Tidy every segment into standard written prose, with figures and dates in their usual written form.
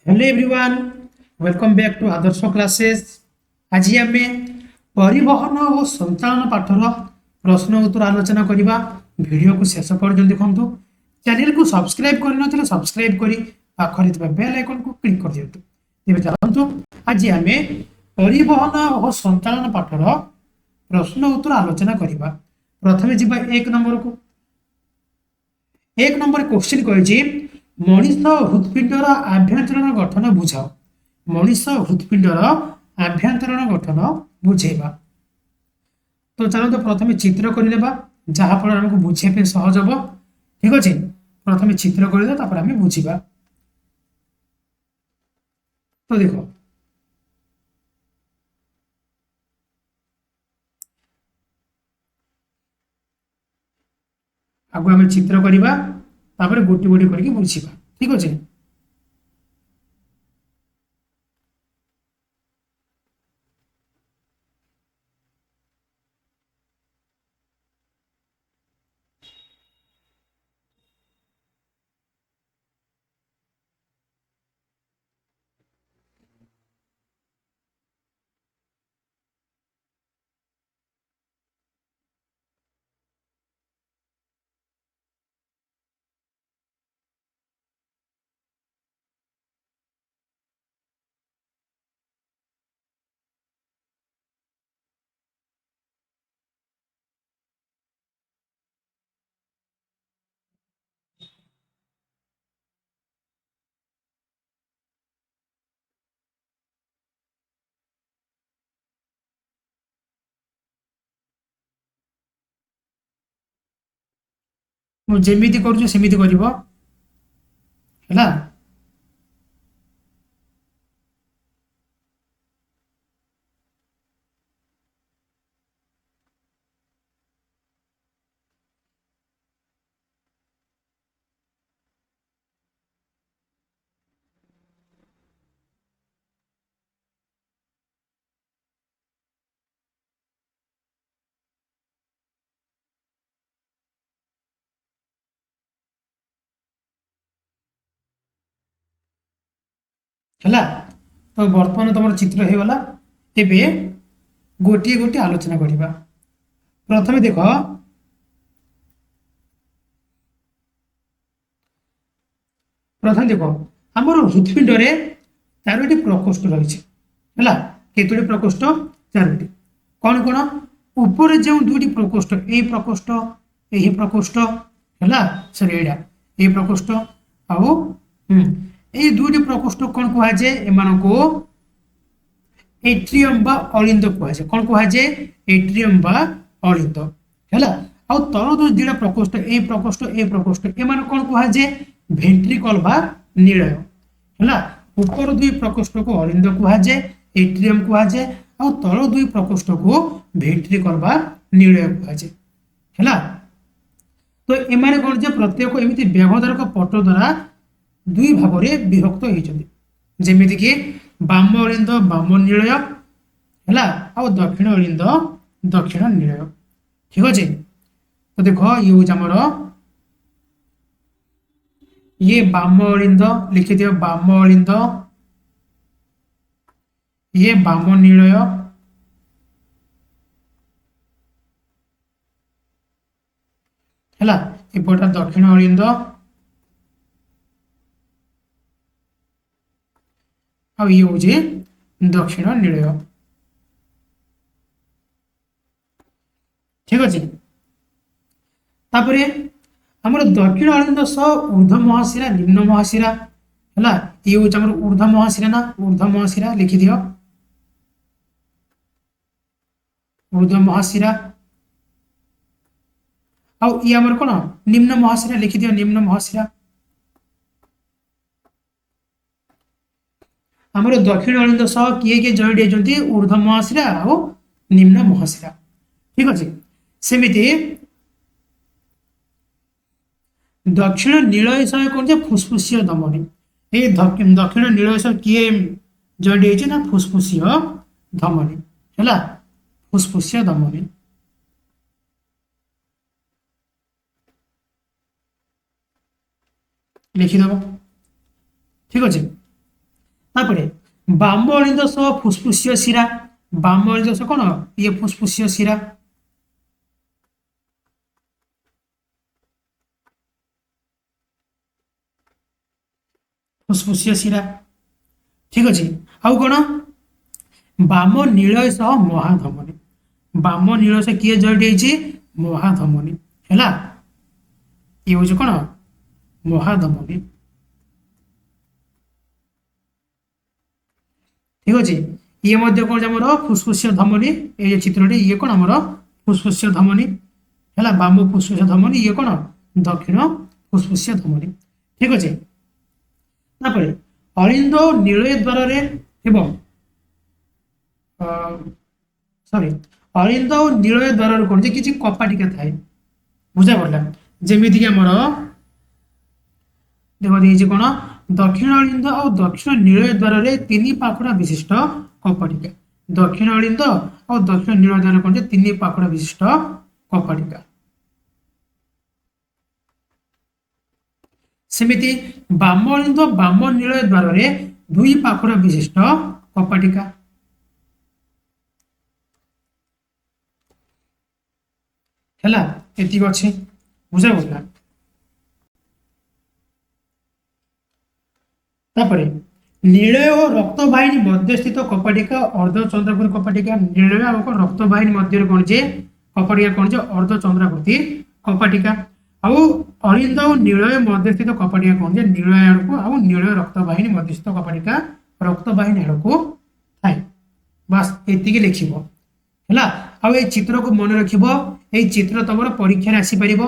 Hello everyone, welcome back to Adarsh classes. आज आम परिवहन और संचालन पाठर प्रश्न उत्तर आलोचना करवा। वीडियो को शेष पर्यटन देखु। चैनल को सब्सक्राइब कर सब्सक्राइब कर पाखरे बेल आइकन को क्लिक कर दिंतु। तेज चलतु आज आम परिवहन और संचालन पाठर प्रश्न उत्तर आलोचना करवा। प्रथम जी एक नंबर को। एक नंबर क्वेश्चन कही मनीष हृत्पिंडर आभ्यंतरण गठन बुझाओ। मनीष हृत्पिंडर आभ्यंतरण गठन बुझेबा। तो चलो प्रथम चित्र करदेबा जहाँफल आमको बुझे सहज हम। ठीक अच्छे, प्रथम चित्र करदे आम बुझा। तो देख आगे आम चित्र करवा गोटे गोटे करके बुझा। ठीक अच्छे, मुझे करमी कर। है तो बर्तमान तुम चित्र हो गला। एबे गोटे गोटे आलोचना करवा। प्रथम देख आम हृत्पिंड चारोटी प्रकोष्ठ रही है। केतोटी प्रकोष्ठ? चारोटी। कौन कौन? ऊपर जो दुईटी प्रकोष्ठ, यही प्रकोष्ठ यही प्रकोष्ठ है। सरी एटा यही प्रकोष्ठ आउ ये दुईटी प्रकोष्ठ कौन कहुए? एम को एट्रियम बा अलिंद कहुए। कौन कहुए? एट्रियम बा अलिंद है। आउ तल जो दुईटा प्रकोष्ठ, ए प्रकोष्ठ ए प्रकोष्ठ एम कौन कहुए? भेंट्रिकल बा निलय है। ऊपर दुई प्रकोष्ठ को अलिंद कहुए, एट्रियम कहुए। आउ तल दुई प्रकोष्ठ को भेंट्रिकल बा निलय कहुए है। तो एमाने कौन जे प्रत्येक एमती व्यवधारक पट द्वारा दुई भाग में विभक्त होती। जमीक कि बाम अलिंद बाम निलय है, आउ दक्षिण अलिंद दक्षिण निलय। ठीक अच्छे, तो देख ये हूँ आमर ये बाम अलिंद लिखिद बाम अलिंद, ये बाम निलय है। एपटा दक्षिण अलिंद आ ये हूँ दक्षिण निलय। ठीक अच्छे, तापरे आमर दक्षिण अलिंद सह ऊर्ध्व महाशिरा निम्न महाशिरा है। ये हूँ आमर ऊर्ध्व महाशिरा ना, ऊर्ध्व महाशिरा लिखिद ऊर्ध्व महाशिरा। आउ ये आमर कौन? निम्न महाशिरा लिखिद निम्न महाशिरा। आमर दक्षिण अलिंद सह किए किए जॉइंट होती? ऊर्ध्व महाशिरा और निम्न महाशिरा। ठीक अच्छे, सेमिति दक्षिण नीलय सह कौन? फुसफुसीय धमनी। ये दक्षिण नीलय सह किए जॉइंट होती ना? फुसफुसीय धमनी है। फुसफुसीय धमनी लिखिदेव। ठीक अच्छे, तापर बाम अलिंद सह फुसफुसीय शिरा बाम अलिंद सह कौन ये फुसफुसीय शिरा फुसफुसीय शिरा ठीक अच्छे आउ कौन बाम नीलय सह महाधमनी बाम नील सह किए जड़ित महाधमनी है ये हूँ कौन महाधमनी ठीक अच्छे ये कौन आमर फुसफुसीय धमनी ये चित्र ये कौन आमर फुसफुसीय धमनी है बाम फुसफुसीय धमनी ये कौन दक्षिण फुसफुसीय धमनी ठीक अच्छे तापर अलिंद नीलय द्वार सॉरी अलिंद नीलय द्वार कौन जे किसी कपाटिका थाए बुझा पड़ा जमीक आमर देखो कौन दक्षिण अलिंद और दक्षिण नीलय द्वार तीन पाखुड़ा विशिष्ट कपाटिका दक्षिण अलिंद और दक्षिण नीलय द्वार कौन तीन पाखुड़ा विशिष्ट कपाटिका सेमिति बाम अलिंद बाम नीलय द्वार दुई पाखुड़ा विशिष्ट कपाटिका है एति अच्छे बुझा पड़ा तापर नीलय और रक्तवाहिनी मध्य स्थित कपाटिका अर्धचंद्राकृति कपाटिका नीलय और रक्तवाहिनी मध्य कौन जे कपाटिका कौन जे अर्धचंद्राकृति कपाटिका आउ अलिंद और नीलय मध्य स्थित कपाटिका कौन जे नीलय आड़ को आउ नीलय रक्तवाहिनी मध्य स्थित कपाटिका रक्तवाहिनी आड़ को थाए बस एतिकी लिखिबो हैला आउ ए चित्र को मन रखिबो ए चित्र तमर परीक्षा रे आसी परिबो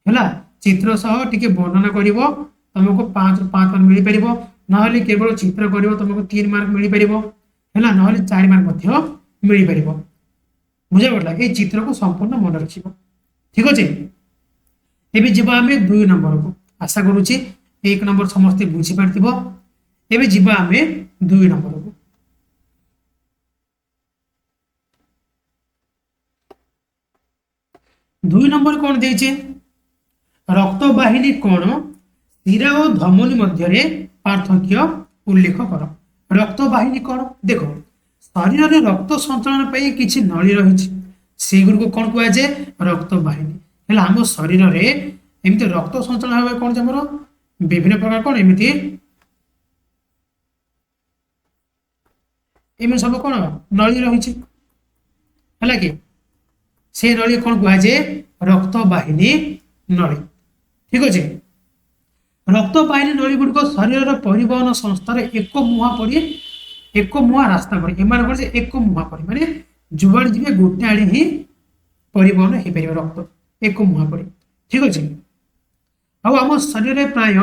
हैला चित्र सह टिके वर्णना करिवो तुमको 5 ରୁ 5 मार्क मिल परिबो नहले केवल चित्र करिवो तुमको 3 मार्क मिल परिबो हैला नहले 4 मार्क मध्य मिल परिबो बुझा पड़ला ए चित्र को संपूर्ण मन रखिबो ठीक अछि एबे जिबा हमें 2 नंबर को आशा करूची 1 नंबर समस्त बुझी पारथिबो एबे जिबा हमें 2 नंबर को 2 नंबर कौन देइछे रक्तवाहिनी कौन शिरा और धमनी मध्य पार्थक्य उल्लेख कर रक्तवाहिनी कौन देख शरीर में रक्त संचलन किसी नली रही से गुड़ कौन कह जाए रक्तवाहिनी है आम शरीर में एमती रक्त संचलन भाव कौन आमर विभिन्न प्रकार कौन एमती एम सब कौन नली रही है कि से नली कौन कह जाए रक्तवाहिनी नली ठीक अच्छे रक्तवाहिनी नली गुड़िक शरीर परिवहन संस्थार एक मुहा रास्ता पर एम कौन एक मुहा पर माने जुआड़े जी गोटे आड़े ही परिवहन हो पार रक्त एक मुहा पर ठीक अच्छे आम शरीर में प्राय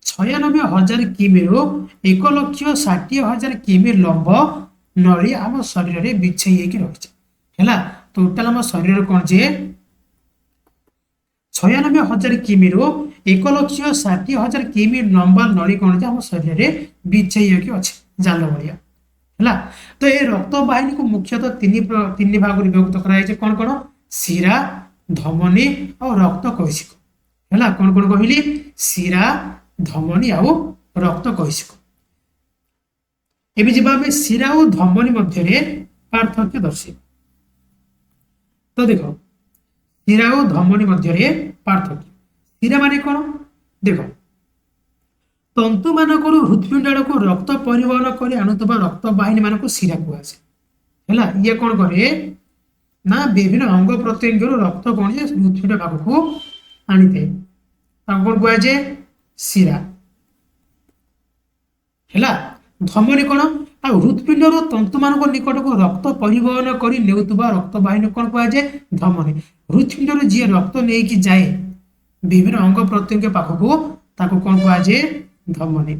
96,000 किमी रु 1,60,000 किमी लंब नली आम शरीर में बिछई रही है टोटाल आम शरीर कौन जे 96,000 किमी रु 1,60,000 किमी लंबा नली कौन जे आम शरीर में बिछई अच्छे जाल भाया है तो ये रक्तवाहिनी को मुख्यतः तीन भाग विभक्त कराई कौन कौन शिरा धमनी और रक्त कैशिक है कौन कौन कहली शिरा धमनी आउ रक्त कैशिक एबे जिबा हमें शिरा और धमनी मध्य पार्थक्य दर्शे तो देखो शिरा और धमनी मध्य पार्थक्य शिरा माने कौन देखो तंतु मानक हृदपिंड को रक्त परिवहन कर आणुवा रक्तवाहिनी मानक शिरा कहुए है ये कौन करे ना विभिन्न अंग प्रत्यंग रक्त कौन जे हृदपिंड भाग को आनी थे कौन कहुए शिरा है धमनी कौन आ हृदपिंड तंतु मानक निकट को रक्त परिवहन कर रक्तवाहिनी कौन कहुए धमनी हृदपिंड जी रक्त नहीं जाए विभिन्न अंग प्रत्यंग पाखक ताको कौन कहुए धमनी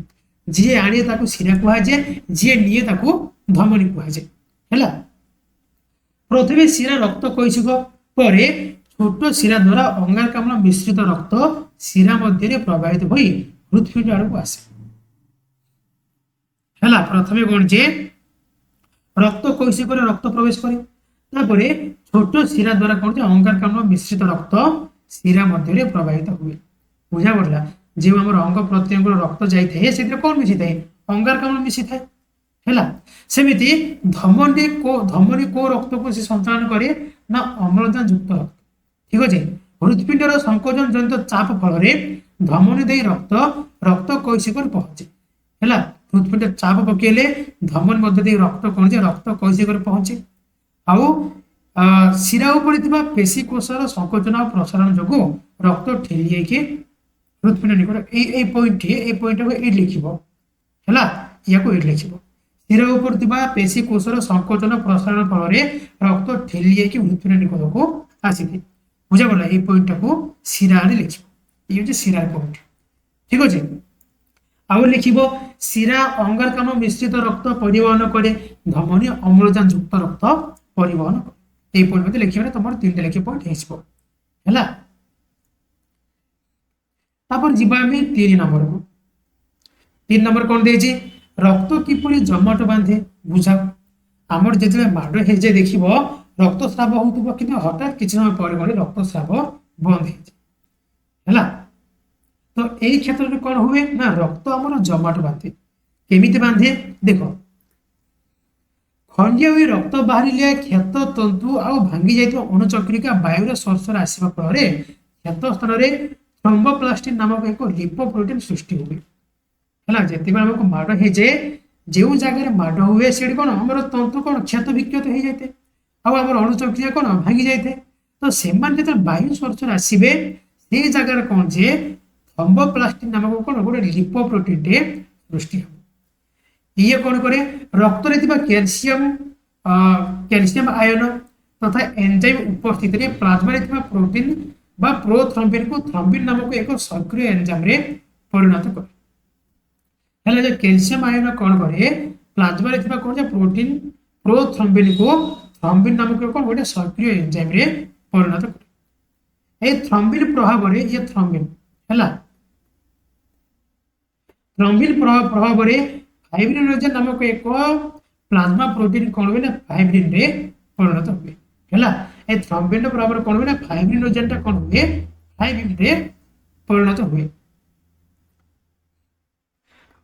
जी आने ताको शिरा कहुए जी निये ताको धमनी कहुए है प्रथमे शिरा रक्त कैशिक पर छोट शिरा द्वारा अंगारकाम्ल मिश्रित रक्त शिरा मध्य प्रवाहित हो हृदपिंड आड़ को आसे है प्रथमे कौन जे रक्त कैशिक रक्त प्रवेश करे छोट शिरा द्वारा कौन जे अंगारकाम्ल मिश्रित रक्त शिरा मध्य प्रवाहित हुए बुझा पड़ा जो आम अंग प्रत्यंग रक्त जाए से कौन मिसी थाए अंगारकाम्ल मिसी थाए हैला सेमिति धमनी को रक्त को से संचालन करे ना अम्लजान युक्त रक्त ठीक अच्छे हृदपिंडर संकोचन जनित चाप फल धमनी दे रक्त रक्त कैशिक पहुंचे है हृदपिंड चाप पकेले धमनी मध्य दे रक्त कौन जे रक्त कैशिक पहुंचे आउ शिरा पड़ता पेशी कोषर संकोचन और प्रसारण जो रक्त ठेली हृदपिंड निकट ये पॉइंट को ये लिखिब है या लिख शिरा उपर पेशी कोषर संकोचन प्रसारण फल रक्त ठेली हृदपिंड निकट को आसी बुझा पड़ा ये पॉइंट को शिरा लिख ये शिरा पॉइंट ठीक अच्छे आउ लिख शिरा अंगारकाम्ल मिश्रित रक्त परिवहन करे धमनी अम्लजान युक्त रक्त परिवहन करे पॉइंट मत लिखे तुम 3टा लेखे पॉइंट है तापर जीवा आम 3 नंबर को 3 नंबर कौन दे रक्त किपरि जमाट बांधे बुझा आमर जो माड़ हो जाए देख रक्तस्राव हो कि हठात किसी समय पर रक्तस्राव बंद है तो यही क्षेत्र में कौन हुए ना रक्त आमर जमाट बांधे केमिति बांधे देख खंडिया हुई रक्त बाहर क्षत तंतु आ भांगी जाइए अणुचक्रिका वायु स्पर्श आसवा फल क्षत स्थान में थ्रोम्बोप्लास्टिन नामक एक लिपोप्रोटीन सृष्टि हुए है जिते आमको माड़ हो जाए जो जगह माड़ हुए से कौन आम तंतु कौन क्षत विक्षत हो जाए आम अणुचक्रिया कौन भांगी जाए तो से वायु स्पर्श आसवे से जगह कौन जे थ्रोम्बोप्लास्टिन नामक कौन गोटे लिपोप्रोटीन टे सृष्टि हो ये कौन करे रक्त कैल्शियम आयन तथा एंजाइम उपस्थित प्लाज्मा प्रोटीन बा प्रोथ्रम्बिन को थ्रम्बिन नामक एक सक्रिय एंजाइम रे परिणत करे जो कैल्शियम आयन कौन करे प्लाज्मा कौन जे प्रोटीन प्रोथ्रम्बिन को थ्रम्बिन नामक कौन गोटे सक्रिय एंजाइम रे परिणत करे थ्रम्बिन प्रभाव रे ये थ्रम्बिन है थ्रम्बिन प्रभाव रे फाइब्रिनोजेन नामक एक प्लाज्मा प्रोटीन कौन हुए फाइब्रिन रे परिणत हुए है थ्रम्बिन प्रभाव कौन हुए फाइब्रिनोजेन टा कौन हुए फाइब्रिन रे परिणत हुए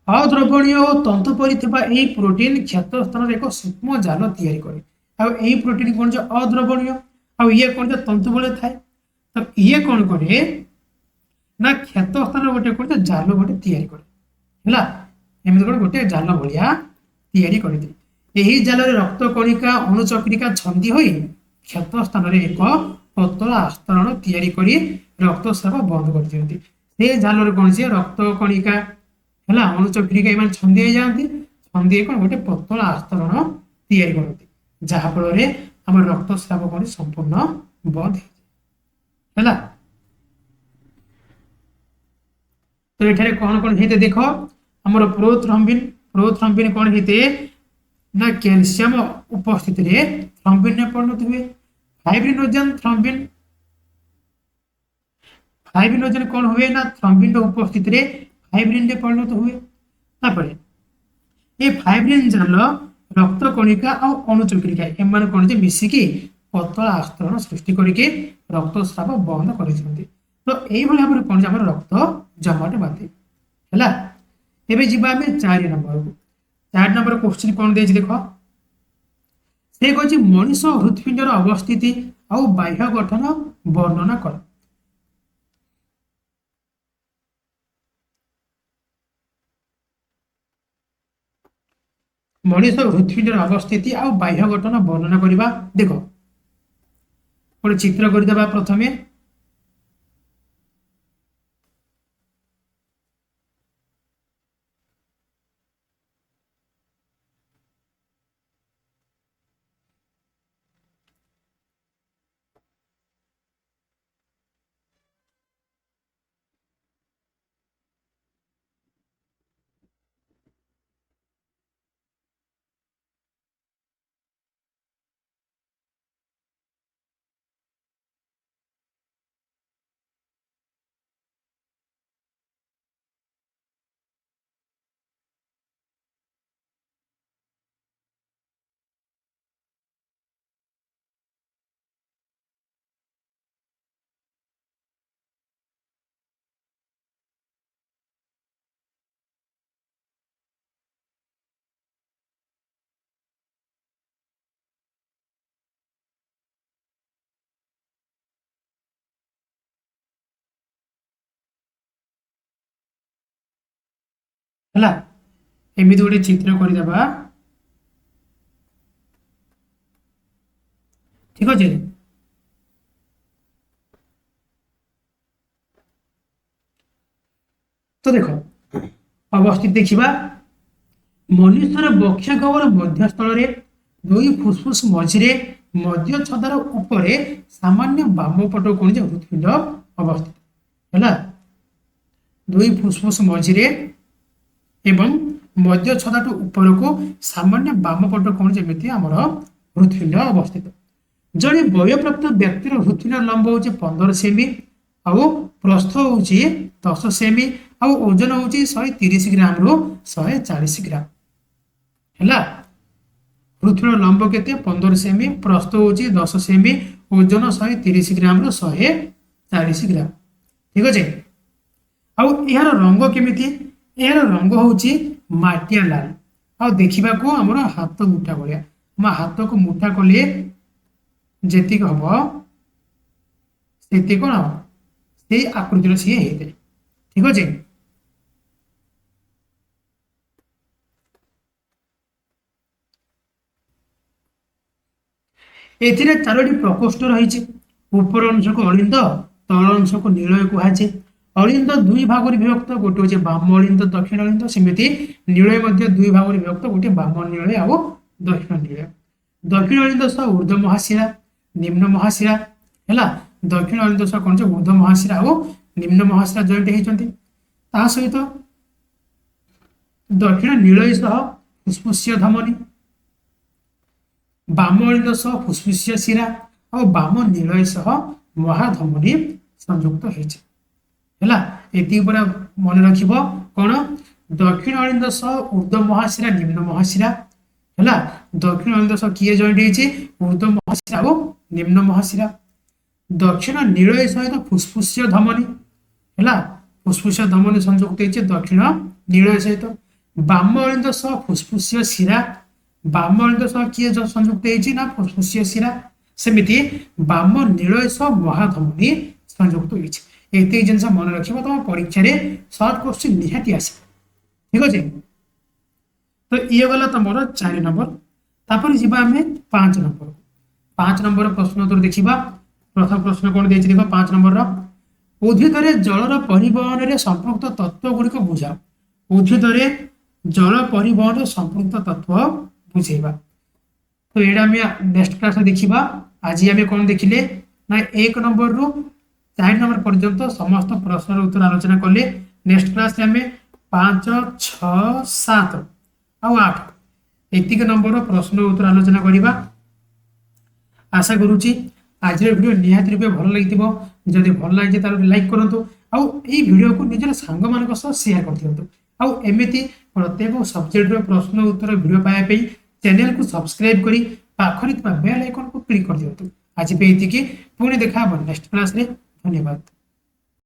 अद्रवणीय और तंतु परी प्रोटीन क्षत स्थान एक सूक्ष्म जाल तैयारी करे प्रोटीन कौन जो अद्रवणीय आ ये कौन जो तंतु बड़े थाए तो ये कौन करे ना क्षत स्थान गोटे कौन जाल गोटे तैयारी करे एमती गोटे जाल भाया तैयारी करते यही जाल रक्त कणिका अणुचक्रिका छंदी हो क्षत स्थान में एक पतला आस्तरण तैयारी कर रक्तस्राव बंद कर दिखती से जाल कौन से रक्त कणिका है अणुचक्रिका इन छंदी हो जाती छंदी कौन गोटे पतला आस्तरण तैयारी करती जहाँफल आम रक्तस्राव कौन संपूर्ण बंद है तो ये कौन कौन होते देख आमर प्रोथ्रम्बिन कौन होते ना कैल्शियम उपस्थित थ्रम्बिन में परिणत हुए फाइब्रिनोजेन कौन हुए ना थ्रम्बिन उपस्थित फाइब्रिन में परिणत हुए ये फाइब्रिन जाल रक्त कणिका और अणुचक्रिका एम कौन मिसिकी पतला आस्तरण सृष्टि करके रक्तस्राव बंद कर तो यही भाव में कौन रक्त जमाट बांधे है एबे जीवा आम 4 नंबर को 4 नंबर क्वेश्चन कौन दे देख से कह मनीष हृदपिंडर अवस्थिति आउ बाह्य गठन वर्णना कर मनीष हृदपिंडर अवस्थिति आउ बाह्य गठन वर्णना करवा देख गोटे चित्र करदे प्रथमे है एमती गोटे चित्र करदेबा ठीक अच्छे तो देख अवस्थित देखा मनुष्यर बक्ष गवर मध्यस्थल दुई फुसफुस मझे मध्य छदार उपरे सामान्य बाम पट कौन हृदपिंड अवस्थित है दुई फुसफुस मझे एवं मध्य छदाटू ऊपर को सामान्य बाम पट कौन जमी आमर हृदपिंड अवस्थित जड़े वयप्राप्त व्यक्तिर हृदपिंड लंब हूँ 15 सेमी आउ प्रस्थ हूँ 10 सेमी आउ ओजन हूँ 130 ग्राम रु 140 ग्राम है हृदपिंड लंब केते 15 सेमी प्रस्थ हूँ 10 सेमी ओजन 130 ग्राम रु 140 ग्राम ठीक अच्छे आउ यार रंग केमिति यार रंग हूँ माटिया लाल आ देखा आमर हाथ मुठा भाया आम हाथ को मुठा कले जेतिक हम से कौन से आकृतिर सी होते ठीक अच्छे एथिरे 4टी प्रकोष्ठ रही ऊपर अंश को अलिंद तल अंश को नीलय कहुए अलिंद दुई भाग विभक्त गोटे हूँ बाम अलिंद दक्षिण अलिंद सेमती नीलय दुई भाग विभक्त गोटे बाम नीलय आउ दक्षिण नीलय दक्षिण अलिंद सह ऊर्ध्व महाशिरा निम्न महाशिरा है दक्षिण अलिंद सह कौन ऊर्ध्व महाशिरा और निम्न महाशिरा जॉइंट होती सहित दक्षिण नीलय सह फुसफुसीय धमनी बाम अलिंद सह फुसफुसीय शिरा और बाम नीलय सह महाधमनी संयुक्त होती है मन रख कौन दक्षिण अलिंद सह ऊर्ध्व महाशिरा निम्न महाशिरा है दक्षिण अलिंद सह किए जॉइंट हो ऊर्ध्व महाशिरा और निम्न महाशिरा दक्षिण नीलय सहित फुसफुसीय धमनी है फुसफुसीय धमनी संयुक्त होती दक्षिण नीलय सहित बाम अलिंद सह फुसफुसीय शिरा बाम अलिंद सह किए संयुक्त होती फुसफुसीय शिरा सेमती बाम नीलय सह महाधमनी संयुक्त होती एत जिन मन रखा तुम परीक्षा सर्ट क्वेश्चन निहाती आस ठीक अच्छे तो ये गला तुम 4 नंबर तापर जीवा आम 5 नंबर प्रश्न उत्तर देखा प्रथम प्रश्न कौन देख देख 5 नंबर उद्भिद जलर परिवहन में संपृक्त तत्व गुड़िक बुझा उद्भिद जल परिवहन संपृक्त तत्व बुझेबा तो यहाँ नेक्स्ट क्लास देखा आज आम कौन देखिले ना 1 नंबर रु 4 नंबर पर्यंत समस्त प्रश्न उत्तर आलोचना कले नेक्स्ट क्लास आम 5 6 7 आउ 8 एतिक नंबर प्रश्न उत्तर आलोचना करवा आशा करुच्ची आज वीडियो निहाती रूपे भल लगी जदि भल लगी तो लाइक करूँ आउ वीडियो को निजर सांग मान सेयार कर दिखाँ आउ एमती प्रत्येक सब्जेक्ट प्रश्न उत्तर वीडियो पाइबा चैनल को सब्सक्राइब करी पाखरी बेल आइकन को क्लिक कर दिखाँ आज पे पुणी देखा नेक्स्ट क्लास रे धन्यवाद।